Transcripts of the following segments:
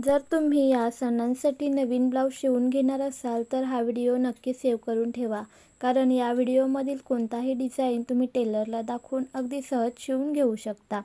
जर तुम्ही या सणांसाठी नवीन ब्लाऊज शिवून घेणार असाल तर हा व्हिडिओ नक्की सेव्ह करून ठेवा. कारण या व्हिडिओमधील कोणताही डिझाईन तुम्ही टेलरला दाखवून अगदी सहज शिवून घेऊ शकता.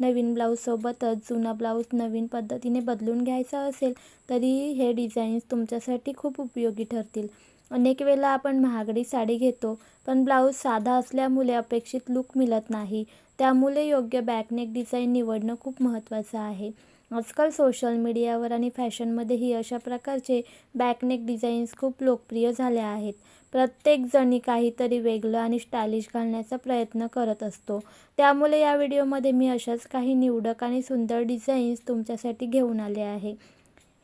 नवीन ब्लाऊजसोबतच जुना ब्लाऊज नवीन पद्धतीने बदलून घ्यायचा असेल तरीही हे डिझाईन्स तुमच्यासाठी खूप उपयोगी ठरतील. अनेक वेळेला आपण महागडी साडी घेतो पण ब्लाऊज साधा असल्यामुळे अपेक्षित लूक मिळत नाही. त्यामुळे योग्य बॅकनेक डिझाईन निवडणं खूप महत्त्वाचं आहे. आजकाल सोशल मीडियावर आणि फॅशनमध्येही अशा प्रकारचे बॅकनेक डिझाईन्स खूप लोकप्रिय झाल्या आहेत. प्रत्येकजणी काहीतरी वेगळं आणि स्टायलिश घालण्याचा प्रयत्न करत असतो. त्यामुळे या व्हिडिओमध्ये मी अशाच काही निवडक आणि सुंदर डिझाईन्स तुमच्यासाठी घेऊन आले आहे.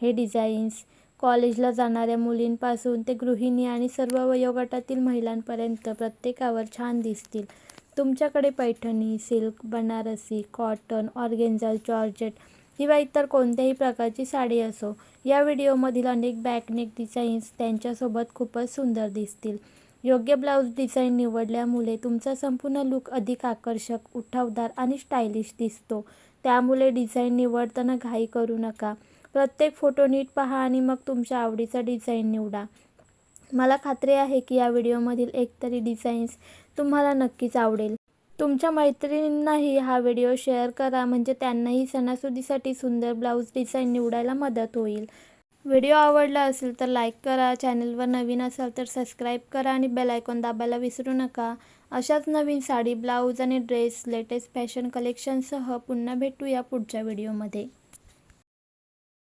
हे डिझाईन्स कॉलेजला जाणाऱ्या मुलींपासून ते गृहिणी आणि सर्व वयोगटातील महिलांपर्यंत प्रत्येकावर छान दिसतील. तुमच्याकडे Paithani, silk, Banarasi, cotton, organza, georgette किंवा इतर कोणत्याही प्रकारची साडी असो, या व्हिडिओमधील अनेक बॅकनेक डिझाईन्स त्यांच्यासोबत खूपच सुंदर दिसतील. योग्य ब्लाऊज डिझाईन निवडल्यामुळे तुमचा संपूर्ण लूक अधिक आकर्षक, उठावदार आणि स्टायलिश दिसतो. त्यामुळे डिझाईन निवडताना घाई करू नका. प्रत्येक फोटो नीट पहा आणि मग तुमच्या आवडीचा डिझाईन निवडा. मला खात्री आहे की या व्हिडिओमधील एकतरी डिझाईन्स तुम्हाला नक्कीच आवडेल. तुमच्या मैत्रिणींनाही हा व्हिडिओ शेअर करा म्हणजे त्यांनाही सणासुदीसाठी सुंदर ब्लाऊज डिझाईन निवडायला मदत होईल. व्हिडिओ आवडला असेल तर लाईक करा, चॅनलवर नवीन असाल तर सबस्क्राईब करा आणि बेल आयकॉन दाबायला विसरू नका. अशाच नवीन साडी, ब्लाऊज आणि ड्रेस, लेटेस्ट फॅशन कलेक्शनसह पुन्हा भेटूया पुढच्या व्हिडिओमध्ये.